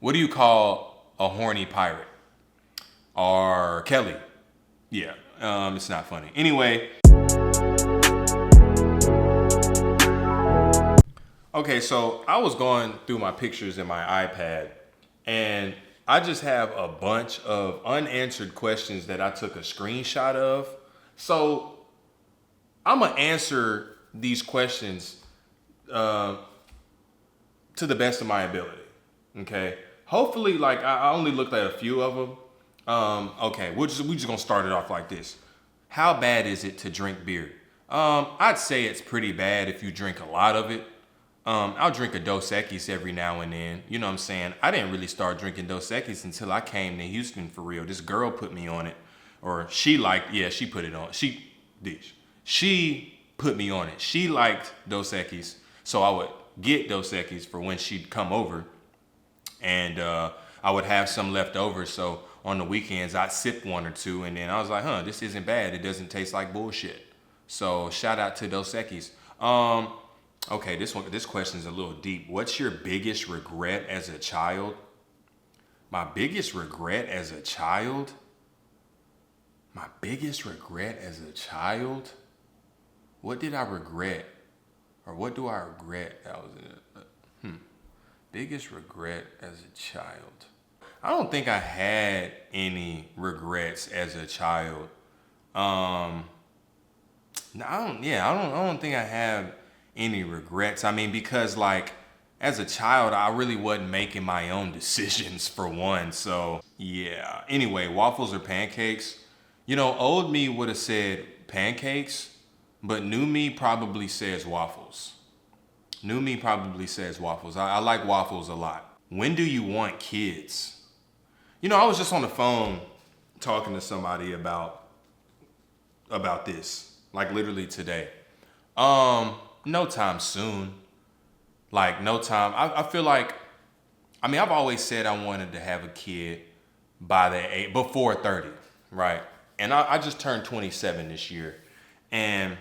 What do you call a horny pirate? R. Kelly. Yeah, it's not funny. Anyway. Okay, so I was going through my pictures in my iPad, and I just have a bunch of unanswered questions that I took a screenshot of. So I'm gonna answer these questions uh, to the best of my ability. Okay. Hopefully, like I only looked at a few of them. Okay, we just gonna start it off like this. How bad is it to drink beer? I'd say it's pretty bad if you drink a lot of it. I'll drink a Dos Equis every now and then. You know what I'm saying? I didn't really start drinking Dos Equis until I came to Houston for real. This girl put me on it, or she put it on. She put me on it. She liked Dos Equis, so I would get Dos Equis for when she'd come over, and I would have some left over. So on the weekends, I'd sip one or two, and then I was like, this isn't bad. It doesn't taste like bullshit. So shout out to Dos Equis. Okay, this question is a little deep. What's your biggest regret as a child? My biggest regret as a child? My biggest regret as a child? What did I regret? Or what do I regret that was biggest regret as a child? I don't think I had any regrets as a child. No, I don't think I have any regrets. I mean, because like as a child, I really wasn't making my own decisions for one. So yeah. Anyway, waffles or pancakes? You know, old me would have said pancakes, but new me probably says waffles. New me probably says waffles. I like waffles a lot. When do you want kids? You know, I was just on the phone talking to somebody about this, like literally today. No time soon. Like no time. I feel like, I mean, I've always said I wanted to have a kid by the age, before 30, right? And I just turned 27 this year. And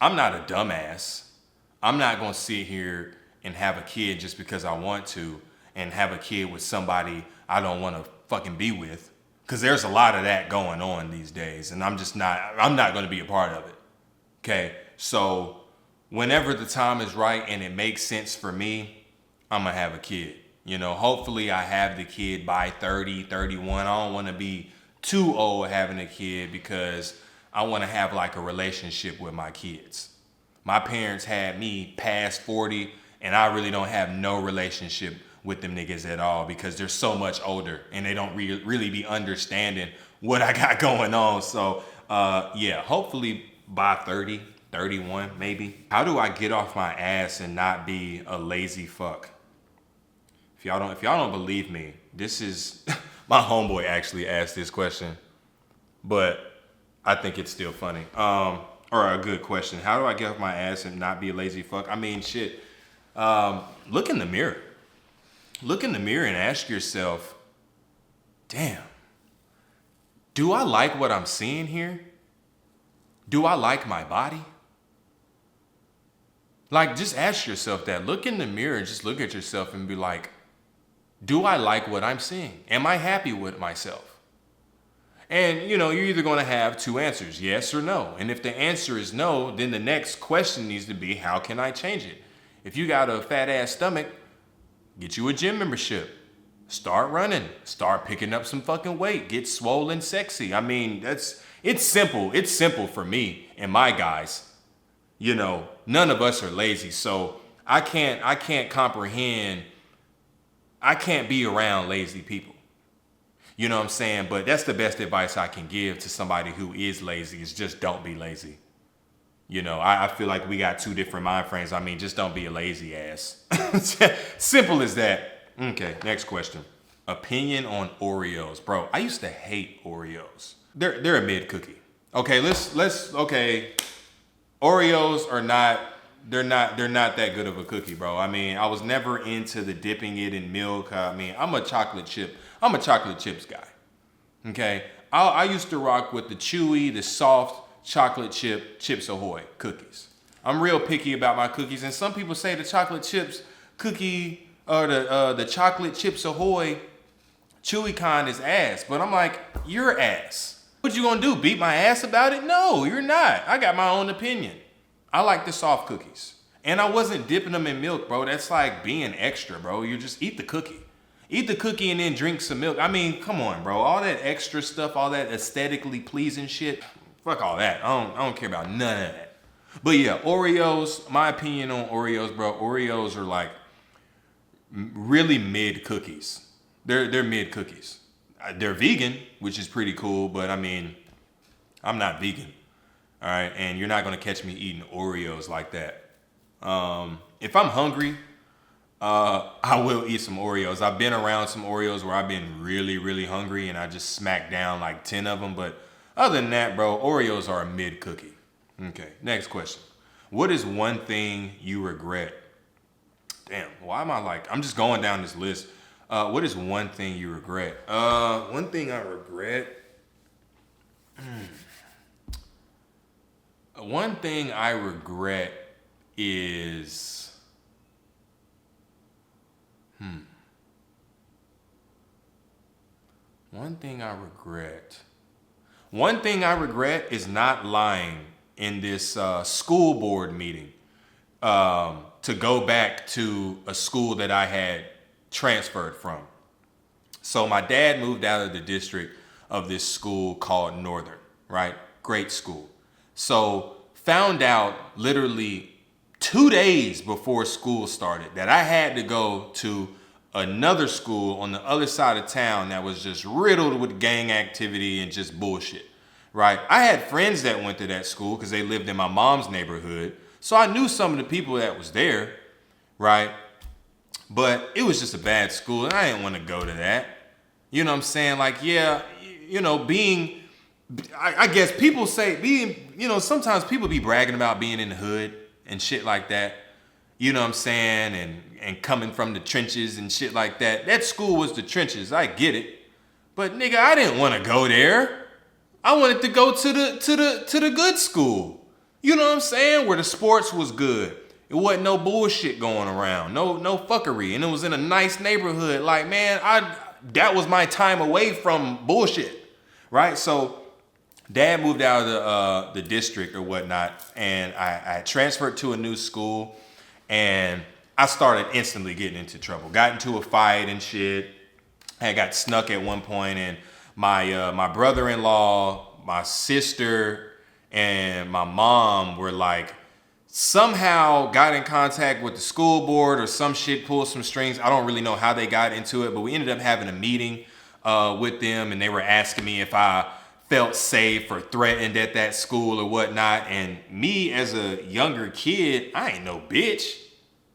I'm not a dumbass. I'm not going to sit here and have a kid just because I want to, and have a kid with somebody I don't want to fucking be with. Because there's a lot of that going on these days. And I'm not going to be a part of it. Okay? So whenever the time is right and it makes sense for me, I'm going to have a kid. You know, hopefully I have the kid by 30, 31. I don't want to be too old having a kid because I want to have like a relationship with my kids. My parents had me past 40 and I really don't have no relationship with them niggas at all because they're so much older and they don't really be understanding what I got going on. So yeah, hopefully by 30, 31 maybe. How do I get off my ass and not be a lazy fuck? If y'all don't believe me, this is my homeboy actually asked this question, but I think it's still funny. Or a good question. How do I get off my ass and not be a lazy fuck? I mean, shit. Look in the mirror. Look in the mirror and ask yourself, damn, do I like what I'm seeing here? Do I like my body? Like, just ask yourself that. Look in the mirror and just look at yourself and be like, do I like what I'm seeing? Am I happy with myself? And, you know, you're either going to have two answers, yes or no. And if the answer is no, then the next question needs to be, how can I change it? If you got a fat ass stomach, get you a gym membership. Start running. Start picking up some fucking weight. Get swollen sexy. I mean, it's simple. It's simple for me and my guys. You know, none of us are lazy. So I can't comprehend. I can't be around lazy people. You know what I'm saying? But that's the best advice I can give to somebody who is lazy is just don't be lazy. You know, I feel like we got two different mind frames. I mean, just don't be a lazy ass. Simple as that. Okay, next question. Opinion on Oreos. Bro, I used to hate Oreos. They're a mid cookie. Okay, okay. Oreos are not they're not that good of a cookie, bro. I mean, I was never into the dipping it in milk. I mean, I'm a chocolate chips guy. Okay? I used to rock with the chewy, the soft chocolate Chips Ahoy cookies. I'm real picky about my cookies, and some people say the chocolate chips cookie or the chocolate chips Ahoy chewy kind is ass. But I'm like, you're ass. What you gonna do? Beat my ass about it? No, you're not. I got my own opinion. I like the soft cookies. And I wasn't dipping them in milk, bro. That's like being extra, bro. You just eat the cookie. Eat the cookie and then drink some milk. I mean, come on, bro. All that extra stuff, all that aesthetically pleasing shit. Fuck all that. I don't care about none of that. But yeah, Oreos, my opinion on Oreos, bro. Oreos are like really mid cookies. They're mid cookies. They're vegan, which is pretty cool, but I mean, I'm not vegan. All right, and you're not gonna catch me eating Oreos like that. If I'm hungry, I will eat some Oreos. I've been around some Oreos where I've been really, really hungry and I just smacked down like 10 of them. But other than that, bro, Oreos are a mid cookie. Okay, next question. What is one thing you regret? Damn, why am I like, I'm just going down this list. What is one thing you regret? One thing I regret. One thing I regret is One thing I regret. One thing I regret is not lying in this school board meeting to go back to a school that I had transferred from. So my dad moved out of the district of this school called Northern, right? Great school. So found out literally 2 days before school started that I had to go to another school on the other side of town that was just riddled with gang activity and just bullshit, right? I had friends that went to that school because they lived in my mom's neighborhood. So I knew some of the people that was there, right? But it was just a bad school and I didn't want to go to that. You know what I'm saying? Like, yeah, you know, being, I guess people say being, you know, sometimes people be bragging about being in the hood and shit like that. You know what I'm saying? And coming from the trenches and shit like that. That school was the trenches. I get it. But nigga, I didn't want to go there. I wanted to go to the good school. You know what I'm saying? Where the sports was good. It wasn't no bullshit going around. No fuckery. And it was in a nice neighborhood. Like, man, that was my time away from bullshit. Right? So dad moved out of the district or whatnot. And I transferred to a new school. And I started instantly getting into trouble. Got into a fight and shit. I got snuck at one point, and my brother-in-law, my sister, and my mom were like somehow got in contact with the school board or some shit, pulled some strings. I don't really know how they got into it, but we ended up having a meeting with them, and they were asking me if I felt safe or threatened at that school or whatnot. And me as a younger kid, I ain't no bitch.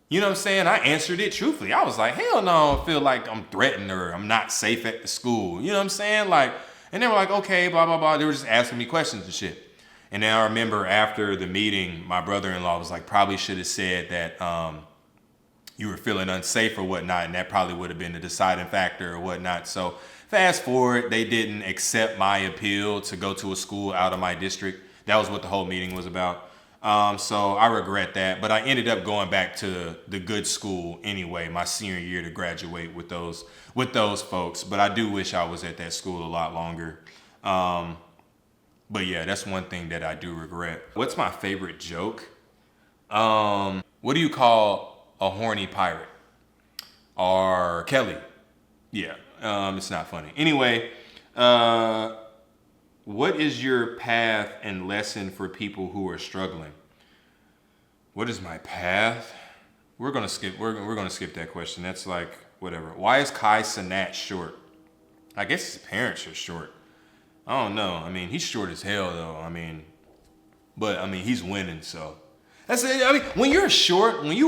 You know what I'm saying? I answered it truthfully. I was like, hell no, I don't feel like I'm threatened or I'm not safe at the school. You know what I'm saying? Like, and they were like, okay, blah, blah, blah. They were just asking me questions and shit. And then I remember after the meeting, my brother-in-law was like, probably should have said that you were feeling unsafe or whatnot. And that probably would have been the deciding factor or whatnot. So fast forward, they didn't accept my appeal to go to a school out of my district. That was what the whole meeting was about. So I regret that, but I ended up going back to the good school anyway, my senior year to graduate with those folks. But I do wish I was at that school a lot longer. But yeah, that's one thing that I do regret. What's my favorite joke? What do you call a horny pirate? R. Kelly. Yeah, it's not funny. Anyway, what is your path and lesson for people who are struggling? What is my path? We're gonna skip that question. That's like whatever. Why is Kai Cenat short? I guess his parents are short. I don't know. I mean, he's short as hell though. I mean, but I mean he's winning, so that's it. I mean, when you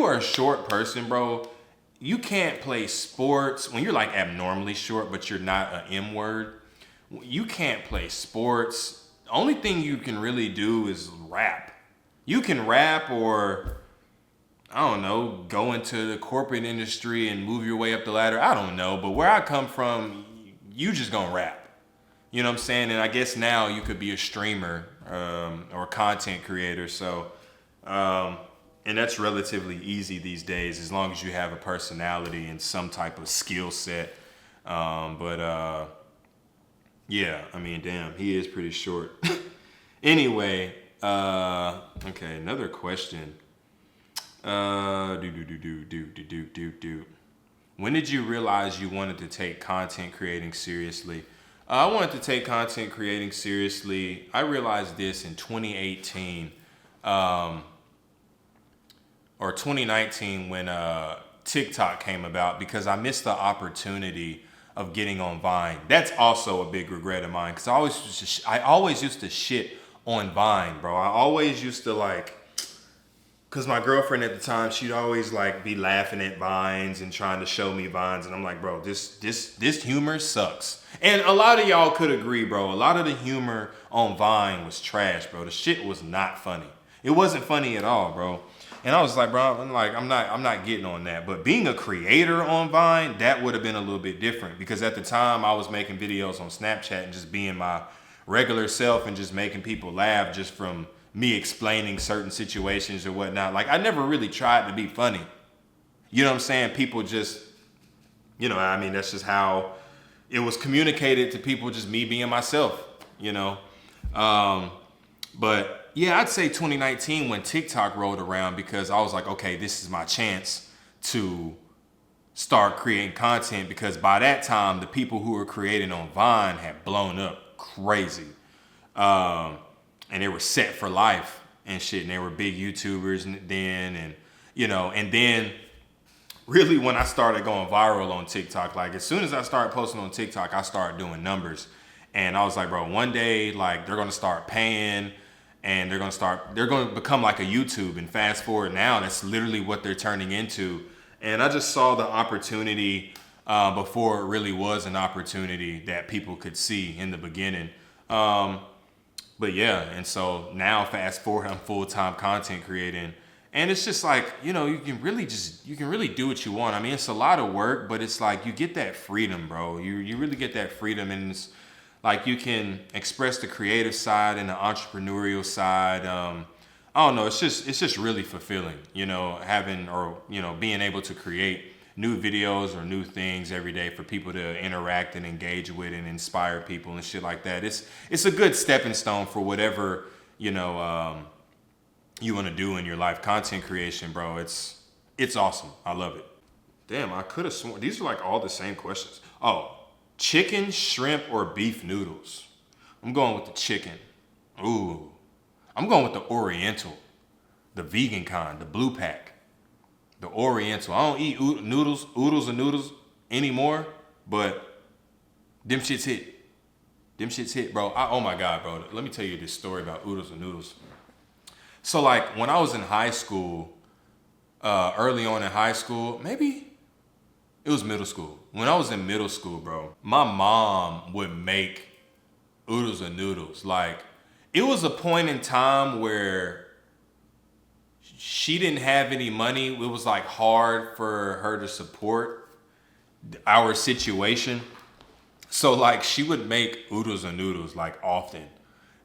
are a short person, bro, you can't play sports. When you're like abnormally short, but you're not an M word. You can't play sports. The only thing you can really do is rap. You can rap or, I don't know, go into the corporate industry and move your way up the ladder. I don't know. But where I come from, you just gonna rap. You know what I'm saying? And I guess now you could be a streamer or a content creator. So And that's relatively easy these days as long as you have a personality and some type of skill set. But yeah, I mean, damn, he is pretty short. Anyway, okay, another question. Do. When did you realize you wanted to take content creating seriously? I wanted to take content creating seriously. I realized this in 2018 or 2019 when TikTok came about because I missed the opportunity of getting on Vine. That's also a big regret of mine because I always used to shit on Vine, bro. I always used to like, cause my girlfriend at the time, she'd always like be laughing at Vines and trying to show me Vines, and I'm like, bro, this humor sucks. And a lot of y'all could agree, bro. A lot of the humor on Vine was trash, bro. The shit was not funny. It wasn't funny at all, bro. And I was like, bro, I'm not getting on that. But being a creator on Vine, that would have been a little bit different because at the time I was making videos on Snapchat and just being my regular self and just making people laugh just from me explaining certain situations or whatnot. Like I never really tried to be funny. You know what I'm saying? People just, you know, I mean, that's just how it was communicated to people, just me being myself, you know? But yeah, I'd say 2019 when TikTok rolled around because I was like, okay, this is my chance to start creating content because by that time, the people who were creating on Vine had blown up crazy. And they were set for life and shit. And they were big YouTubers then. And, you know, and then really when I started going viral on TikTok, like as soon as I started posting on TikTok, I started doing numbers. And I was like, bro, one day, like they're going to start paying and they're going to become like a YouTube. And fast forward now, that's literally what they're turning into. And I just saw the opportunity before it really was an opportunity that people could see in the beginning. But yeah, and so now fast forward, I'm full-time content creating. And it's just like, you know, you can really do what you want. I mean, it's a lot of work, but it's like you get that freedom, bro. You really get that freedom, and it's like you can express the creative side and the entrepreneurial side. I don't know, it's just really fulfilling, you know, being able to create new videos or new things every day for people to interact and engage with and inspire people and shit like that. It's a good stepping stone for whatever, you know, you want to do in your life. Content creation, bro, it's awesome. I love it. Damn, I could have sworn these are like all the same questions. Oh, chicken, shrimp, or beef noodles? I'm going with the chicken. Ooh, I'm going with the Oriental, the vegan kind, the blue pack. The Oriental. I don't eat oodles and noodles anymore, but them shits hit. Them shits hit, bro. Oh my God, bro. Let me tell you this story about oodles and noodles. So like when I was in high school, early on in high school, maybe it was middle school. When I was in middle school, bro, my mom would make oodles and noodles. Like it was a point in time where she didn't have any money. It was like hard for her to support our situation. So like she would make oodles and noodles like often.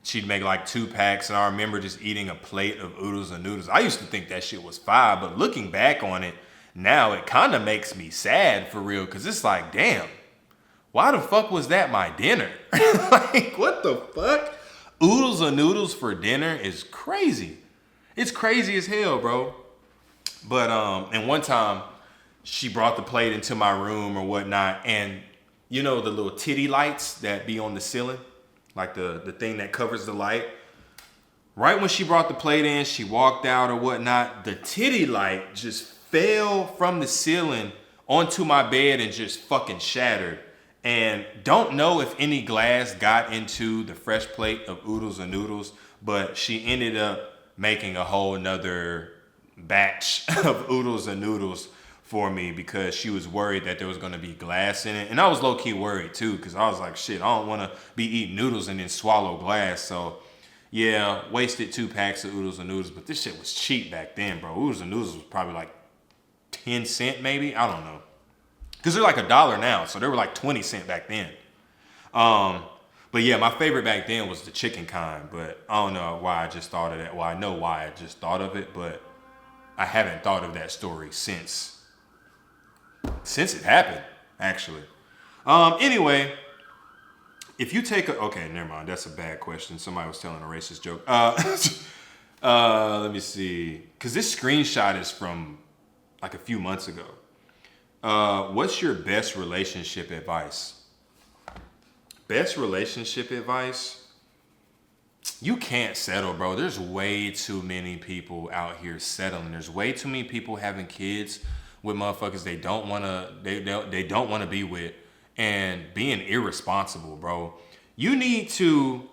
She'd make like 2 packs, and I remember just eating a plate of oodles and noodles. I used to think that shit was fire, but looking back on it now, it kind of makes me sad for real, because it's like, damn, why the fuck was that my dinner? Like, what the fuck? Oodles and noodles for dinner is crazy. It's crazy as hell, bro. But and one time she brought the plate into my room or whatnot, and you know the little titty lights that be on the ceiling, like the thing that covers the light. Right when she brought the plate in, she walked out or whatnot, the titty light just fell from the ceiling onto my bed and just fucking shattered. And don't know if any glass got into the fresh plate of oodles and noodles, but she ended up making a whole nother batch of oodles and noodles for me because she was worried that there was going to be glass in it. And I was low-key worried too, because I was like, shit, I don't want to be eating noodles and then swallow glass. So yeah, wasted 2 packs of oodles and noodles, but this shit was cheap back then, bro. Oodles and noodles was probably like 10 cents maybe, I don't know, because they're like $1 now, so they were like 20 cents back then. But yeah, my favorite back then was the chicken kind, but I don't know why I just thought of that. Well, I know why I just thought of it, but I haven't thought of that story since it happened, actually. Anyway, if you take a okay, never mind. That's a bad question. Somebody was telling a racist joke. Let me see, because this screenshot is from like a few months ago. What's your best relationship advice? Best relationship advice? You can't settle, bro. There's way too many people out here settling. There's way too many people having kids with motherfuckers they don't wanna be with, and being irresponsible, bro. You need to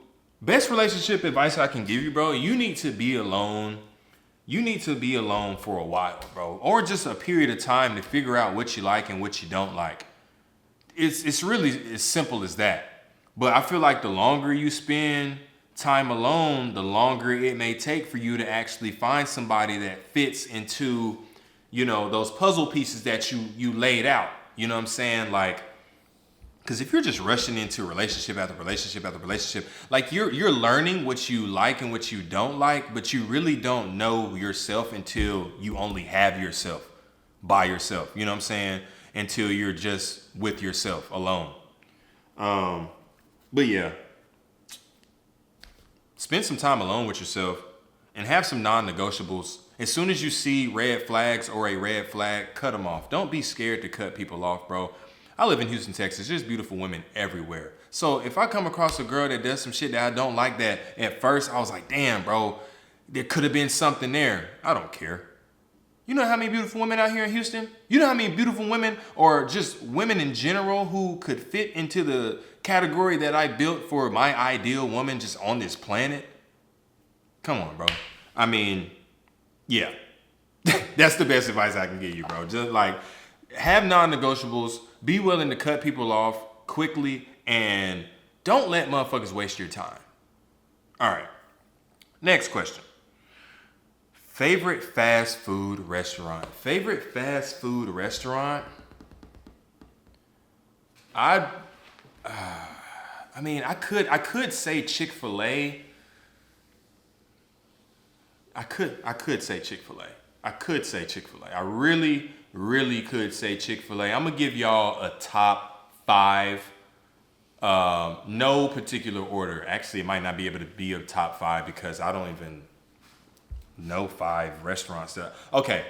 best relationship advice I can give you, bro. You need to be alone. You need to be alone for a while, bro, or just a period of time to figure out what you like and what you don't like. It's really as simple as that. But I feel like the longer you spend time alone, the longer it may take for you to actually find somebody that fits into, those puzzle pieces that you laid out. You know what I'm saying? Like, because if you're just rushing into relationship after relationship after relationship, like you're learning what you like and what you don't like, but you really don't know yourself until you only have yourself by yourself. You know what I'm saying? Until you're just with yourself alone. But yeah, spend some time alone with yourself and have some non-negotiables. As soon as you see red flags or a red flag, cut them off. Don't be scared to cut people off, bro. I live in Houston, Texas. There's beautiful women everywhere. So if I come across a girl that does some shit that I don't like, that at first I was like, damn, bro, there could have been something there. I don't care. You know how many beautiful women out here in Houston? You know how many beautiful women, or just women in general, who could fit into the category that I built for my ideal woman just on this planet? Come on, bro. I mean, yeah. That's the best advice I can give you, bro. Just like, have non-negotiables, be willing to cut people off quickly, and don't let motherfuckers waste your time. All right. Next question. Favorite fast food restaurant? Favorite fast food restaurant? I could say Chick-fil-A. I could say Chick-fil-A. I really, really could say Chick-fil-A. I'm gonna give y'all a top 5. No particular order. Actually, it might not be able to be a top 5 because I don't even know 5 restaurants. Okay.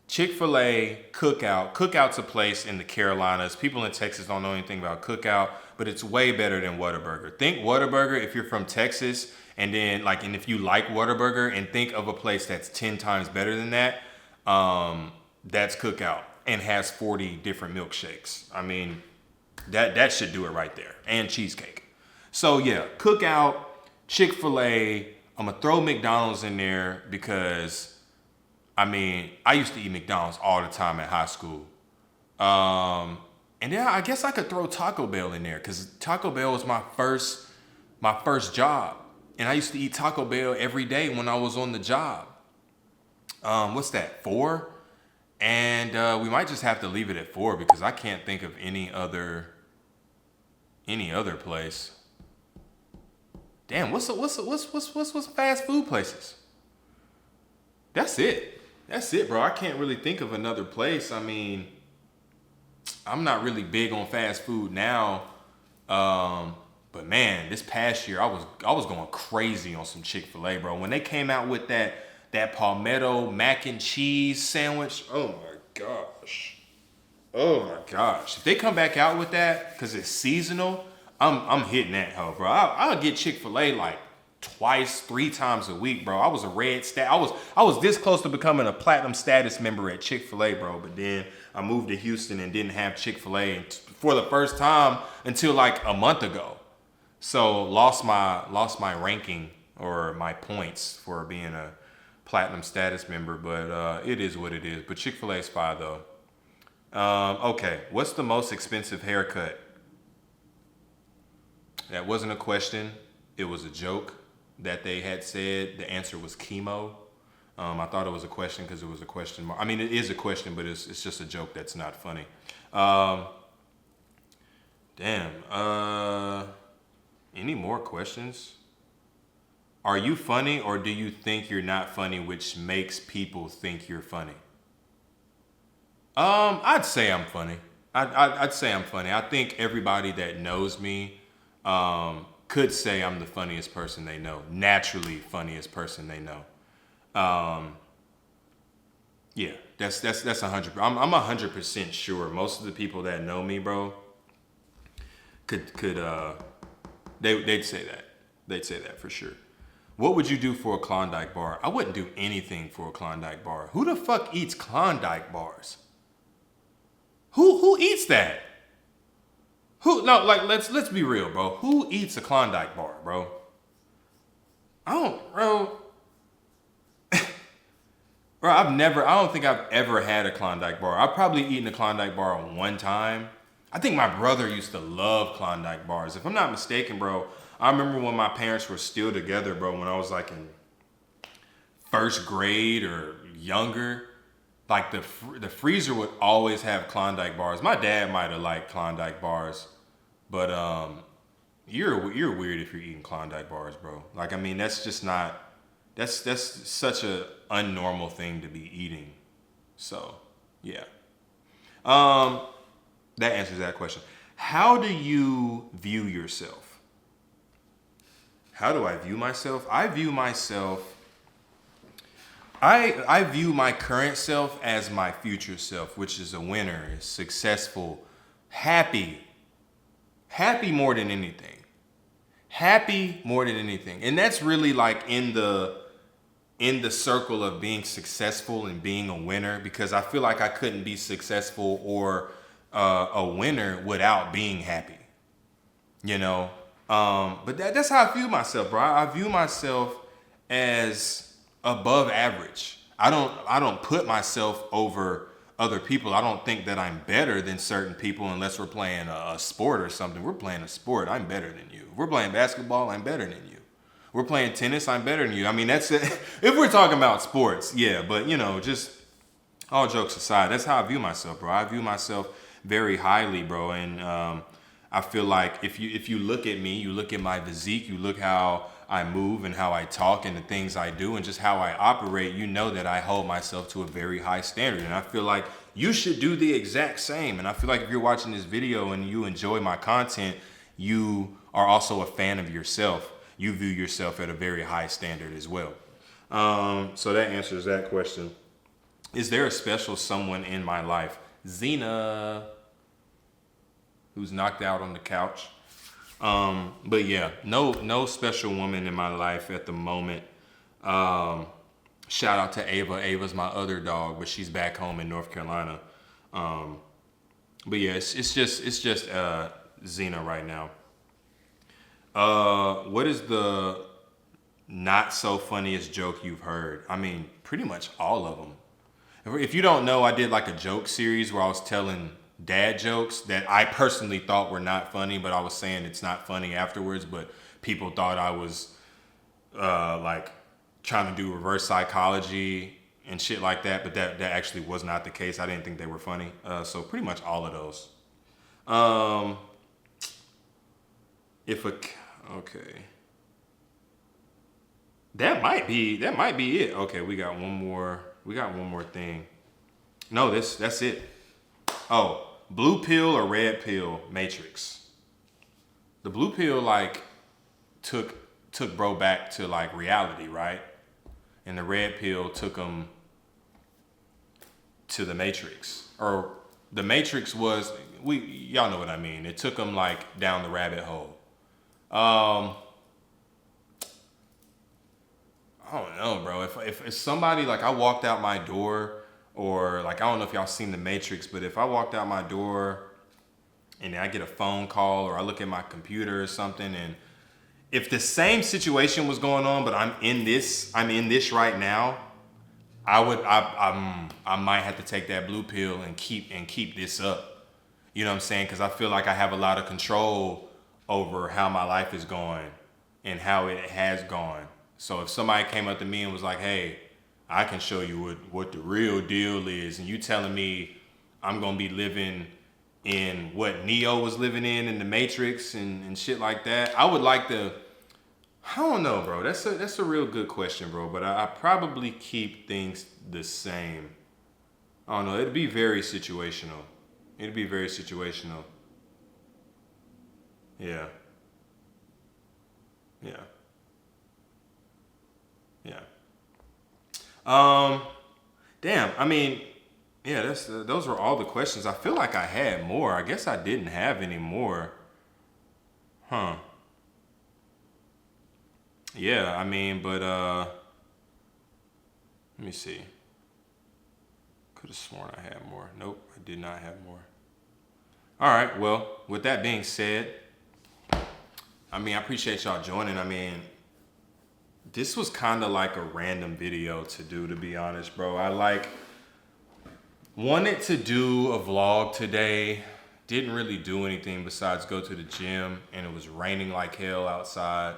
Chick-fil-A, Cookout. Cookout's a place in the Carolinas. People in Texas don't know anything about Cookout, but it's way better than Whataburger. Think Whataburger if you're from Texas, and then and if you like Whataburger, and think of a place that's 10 times better than that. That's Cookout and has 40 different milkshakes. I mean, that should do it right there, and cheesecake. So yeah, Cookout, Chick-fil-A. I'm gonna throw McDonald's in there because I used to eat McDonald's all the time at high school. And then I guess I could throw Taco Bell in there because Taco Bell was my first job. And I used to eat Taco Bell every day when I was on the job. What's that, 4? And we might just have to leave it at 4 because I can't think of any other place. Damn, what's fast food places? That's it, bro. I can't really think of another place. I mean, I'm not really big on fast food now. But man, this past year I was going crazy on some Chick-fil-A, bro. When they came out with that palmetto mac and cheese sandwich, oh my gosh. If they come back out with that, because it's seasonal, I'm hitting that hoe, bro. I'll get Chick-fil-A like twice, 3 times a week, bro. I was I was this close to becoming a platinum status member at Chick-fil-A, bro. But then I moved to Houston and didn't have Chick-fil-A for the first time until like a month ago. So lost my ranking or my points for being a platinum status member, but it is what it is. But Chick-fil-A is fine though. Okay, what's the most expensive haircut? That wasn't a question. It was a joke that they had said. The answer was chemo. I thought it was a question because it was a question mark. I mean, it is a question, but it's just a joke that's not funny. Damn. Any more questions? Are you funny or do you think you're not funny, which makes people think you're funny? I'd say I'm funny. I'd say I'm funny. I think everybody that knows me could say I'm the funniest person they know. Naturally funniest person they know. Um, yeah, that's 100. I'm 100% sure. Most of the people that know me, bro, could they'd say that. They'd say that for sure. What would you do for a Klondike bar? I wouldn't do anything for a Klondike bar. Who the fuck eats Klondike bars? Who eats that? Who no like let's be real, bro. Who eats a Klondike bar, bro? I don't, bro. Bro, I don't think I've ever had a Klondike bar. I've probably eaten a Klondike bar one time. I think my brother used to love Klondike bars. If I'm not mistaken, bro, I remember when my parents were still together, bro, when I was like in first grade or younger. Like the freezer would always have Klondike bars. My dad might have liked Klondike bars, but you're weird if you're eating Klondike bars, bro. Like I mean, that's just not that's such a unnormal thing to be eating. So yeah, um, that answers that question. How do you view yourself? How do I view myself? I view my current self as my future self, which is a winner, is successful, happy, happy more than anything, happy more than anything, and that's really like in the circle of being successful and being a winner, because I feel like I couldn't be successful or a winner without being happy, you know. But that's how I view myself, bro. I view myself as above average. I don't put myself over other people. I don't think that I'm better than certain people unless we're playing a sport or something. We're playing a sport, I'm better than you. If we're playing basketball, I'm better than you. We're playing tennis, I'm better than you. I mean, that's it. If we're talking about sports, yeah. But you know, just all jokes aside, that's how I view myself, bro. I view myself very highly, bro, and I feel like if you look at me, you look at my physique, you look how I move and how I talk and the things I do and just how I operate, you know that I hold myself to a very high standard, and I feel like you should do the exact same. And I feel like if you're watching this video and you enjoy my content, you are also a fan of yourself. You view yourself at a very high standard as well. So that answers that question. Is there a special someone in my life? Xena, who's knocked out on the couch. But yeah, no special woman in my life at the moment. Shout out to Ava. Ava's my other dog, but she's back home in North Carolina. But yeah, it's just Xena right now. What is the not so funniest joke you've heard? I mean, pretty much all of them. If you don't know, I did like a joke series where I was telling dad jokes that I personally thought were not funny, but I was saying it's not funny afterwards, but people thought I was like trying to do reverse psychology and shit like that, but that actually was not the case. I didn't think they were funny. So pretty much all of those. If a okay, that might be it. Okay, we got one more. We got one more thing. No, that's it. Oh, blue pill or red pill Matrix. The blue pill like took bro back to like reality, right? And the red pill took him to the Matrix. Or the Matrix was y'all know what I mean. It took him like down the rabbit hole. I don't know, bro. If somebody like I walked out my door, or like I don't know if y'all seen the Matrix, but if I walked out my door and I get a phone call or I look at my computer or something, and if the same situation was going on, but I'm in this right now, I might have to take that blue pill and keep this up. You know what I'm saying? Because I feel like I have a lot of control over how my life is going and how it has gone. So if somebody came up to me and was like, "Hey, I can show you what the real deal is," and you telling me I'm gonna be living in what Neo was living in the Matrix and shit like that, I would like to. I don't know, bro. That's a real good question, bro. But I probably keep things the same. I don't know. It'd be very situational. It'd be very situational. Yeah. Yeah. Yeah. Um. Damn. I mean, yeah. Those were all the questions. I feel like I had more. I guess I didn't have any more. Huh. Yeah. I mean, but let me see. Could have sworn I had more. Nope. I did not have more. All right. Well, with that being said, I mean, I appreciate y'all joining. I mean, this was kind of like a random video to do, to be honest, bro. I wanted to do a vlog today. Didn't really do anything besides go to the gym, and it was raining like hell outside.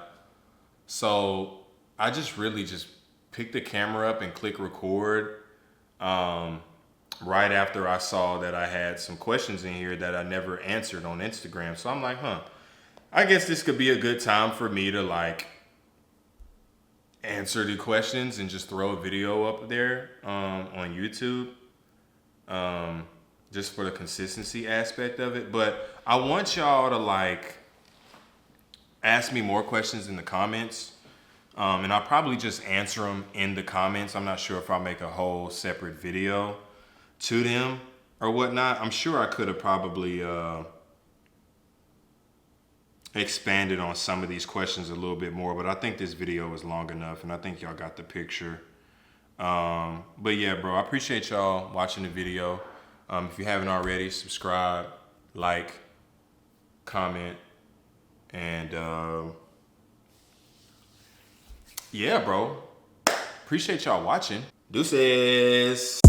So I just really just picked the camera up and click record. Right after I saw that I had some questions in here that I never answered on Instagram. So I'm like, I guess this could be a good time for me to like answer the questions and just throw a video up there on YouTube, just for the consistency aspect of it. But I want y'all to like ask me more questions in the comments, and I'll probably just answer them in the comments. I'm not sure if I'll make a whole separate video to them or whatnot. I'm sure I could have probably expanded on some of these questions a little bit more, but I think this video was long enough, and I think y'all got the picture. But yeah, bro, I appreciate y'all watching the video. If you haven't already, subscribe, like, comment, and yeah, bro, appreciate y'all watching. Deuces.